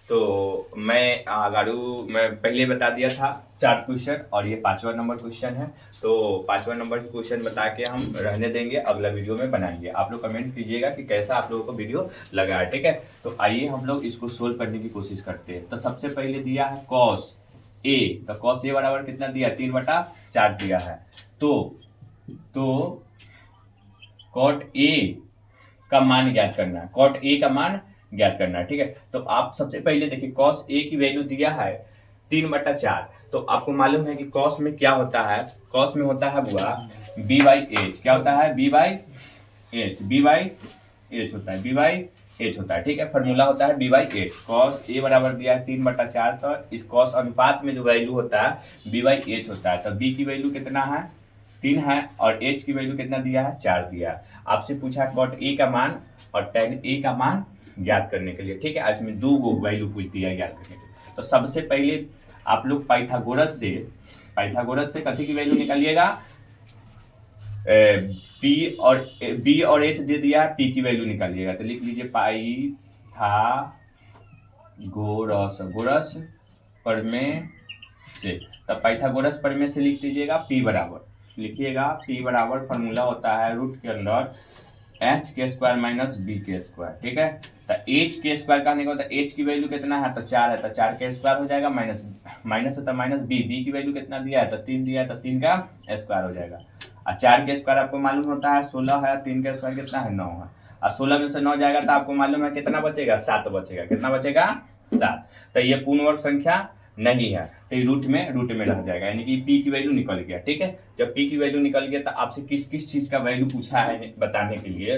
तो मैं मैं पहले बता दिया था 4 क्वेश्चन और ये 5वां नंबर क्वेश्चन है। तो 5वां नंबर क्वेश्चन बता के हम रहने देंगे, अगला वीडियो में बनाएंगे। आप लोग कमेंट कीजिएगा कि कैसा आप लोगों को वीडियो लगा है, ठीक है। तो आइए हम लोग इसको सोल्व करने की कोशिश करते हैं। तो सबसे पहले दिया है कॉस ए, तो कॉस ए बराबर कितना दिया, 3/4 दिया है। तो कॉट ए का मान ज्ञात करना है, कॉट ए का मान ज्ञात करना है, ठीक है। तो आप सबसे पहले देखिए कॉस ए की वैल्यू दिया है 3/4। तो आपको मालूम है कि कॉस में क्या होता है, कॉस में होता है बुआ b/h। क्या होता है, b/h, b/h होता है, b/h होता है, ठीक है। फॉर्मूला होता है b/h। कॉस ए बराबर दिया है 3/4, तो इस कॉस अनुपात में जो वैल्यू होता है b/h होता है। तो b की वैल्यू कितना है, 3 है, और h की वैल्यू कितना दिया है, 4 दिया है। आपसे पूछा कॉट ए का मान और tan ए का मान ज्ञात करने के लिए, ठीक है। आज में 2 वैल्यू पूछ दिया है ज्ञात करने के लिए। तो सबसे पहले आप लोग पाइथागोरस से कथी की वैल्यू निकालिएगा, बी और एच दे दिया है, पी की वैल्यू निकालिएगा। तो लिख लीजिए पाइथागोरस प्रमेय से। तब पाइथागोरस प्रमेय से लिख लीजिएगा पी बराबर, लिखिएगा पी बराबर फॉर्मूला होता है रूट के अंदर h² माइनस b², ठीक है। तो h² का होता है, h की वैल्यू कितना है, तो 4 है, तो 4 का स्क्वायर हो जाएगा, माइनस है तो माइनस b की वैल्यू कितना दिया है, तो 3 दिया है, तो 3 का स्क्वायर हो जाएगा। और 4 का स्क्वायर आपको मालूम होता है 16 है, 3 का स्क्वायर कितना है, 9 है। और 16 में से 9 जाएगा तो आपको मालूम है कितना बचेगा, 7 बचेगा। कितना बचेगा, 7। तो ये पूर्ण वर्ग संख्या नहीं है, तो ये रूट में रह जाएगा, यानी कि p की वैल्यू निकल गया, ठीक है। जब p की वैल्यू निकल गया तो आपसे किस किस चीज का वैल्यू पूछा है बताने के लिए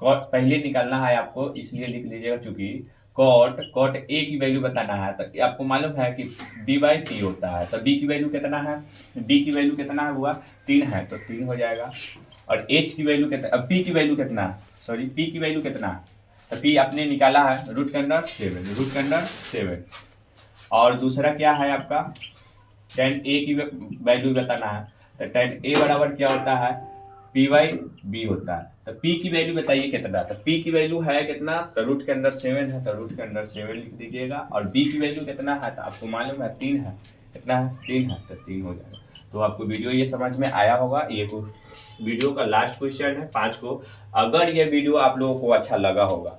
पहले निकालना है आपको, इसलिए लिख लीजिएगा। चूंकि कॉट ए की वैल्यू बताना है, तो आपको मालूम है कि b/p होता है। तो b की वैल्यू कितना है, b की वैल्यू कितना है हुआ, 3 है, तो 3 हो जाएगा। और h की वैल्यू कितना, अब p की वैल्यू कितना है, सॉरी p की वैल्यू कितना है, तो p आपने निकाला है रूट के अंदर 7। और दूसरा क्या है आपका, tan a की वैल्यू बताना है। तो tan a बराबर क्या होता है, p/b होता है। तो p की वैल्यू बताइए कितना, तो p की वैल्यू है कितना, तो रूट के अंदर 7 है, तो रूट के अंदर 7 लिख दीजिएगा। और b की वैल्यू कितना है, तो आपको मालूम है 3 है, कितना है, 3 है, तो 3 हो जाएगा। तो आपको वीडियो ये समझ में आया होगा। ये वीडियो का लास्ट क्वेश्चन है 5 को। अगर ये वीडियो आप लोगों को अच्छा लगा होगा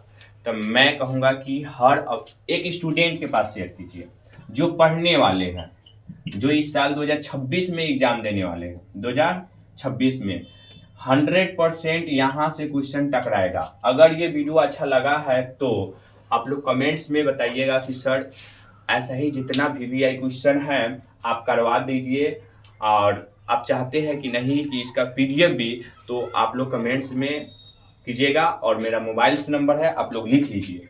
तो मैं कहूँगा कि हर एक स्टूडेंट के पास शेयर कीजिए जो पढ़ने वाले हैं, जो इस साल 2026 में एग्जाम देने वाले हैं। 2026 में 100% यहाँ से क्वेश्चन टकराएगा। अगर ये वीडियो अच्छा लगा है तो आप लोग कमेंट्स में बताइएगा कि सर ऐसा ही जितना VVI क्वेश्चन है आप करवा दीजिए, और आप चाहते हैं कि नहीं कि इसका PDF भी, तो आप लोग कमेंट्स में कीजिएगा। और मेरा मोबाइल नंबर है, आप लोग लिख लीजिए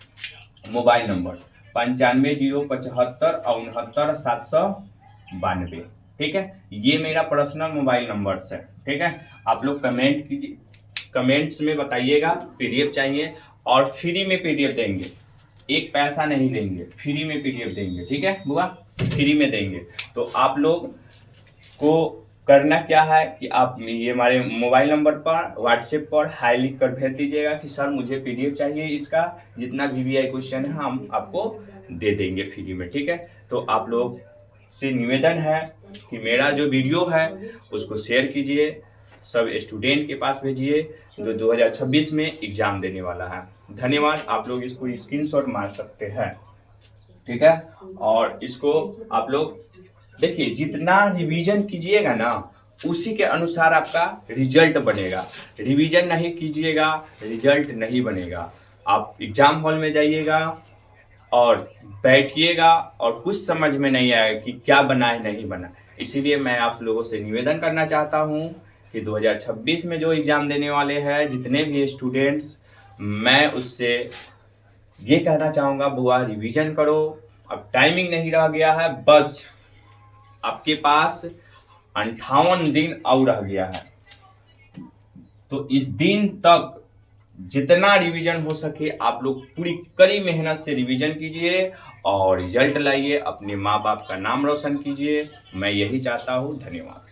मोबाइल नंबर 9505769792, ठीक है। ये मेरा पर्सनल मोबाइल नंबर है, ठीक है। आप लोग कमेंट कीजिए, कमेंट्स में बताइएगा PDF चाहिए, और फ्री में PDF देंगे, एक पैसा नहीं देंगे, फ्री में PDF देंगे, ठीक है बुआ, फ्री में देंगे। तो आप लोग को करना क्या है कि आप ये हमारे मोबाइल नंबर पर व्हाट्सएप पर हाई लिख कर भेज दीजिएगा कि सर मुझे PDF चाहिए, इसका जितना VVI क्वेश्चन है हम आपको दे देंगे फ्री में, ठीक है। तो आप लोग से निवेदन है कि मेरा जो वीडियो है उसको शेयर कीजिए, सब स्टूडेंट के पास भेजिए जो 2026 में एग्जाम देने वाला है। धन्यवाद। आप लोग इसको स्क्रीनशॉट मार सकते हैं, ठीक है। और इसको आप लोग देखिए, जितना रिवीजन कीजिएगा ना उसी के अनुसार आपका रिजल्ट बनेगा। रिवीजन नहीं कीजिएगा रिजल्ट नहीं बनेगा। आप एग्जाम हॉल में जाइएगा और बैठिएगा और कुछ समझ में नहीं आएगा कि क्या बना है नहीं बना। इसीलिए मैं आप लोगों से निवेदन करना चाहता हूं कि 2026 में जो एग्जाम देने वाले हैं जितने भी स्टूडेंट्स, मैं उससे ये कहना चाहूँगा बुआ रिवीजन करो। अब टाइमिंग नहीं रह गया है, बस आपके पास 58 दिन और रह गया है। तो इस दिन तक जितना रिवीजन हो सके आप लोग पूरी कड़ी मेहनत से रिवीजन कीजिए और रिजल्ट लाइए, अपने माँ बाप का नाम रोशन कीजिए। मैं यही चाहता हूँ। धन्यवाद।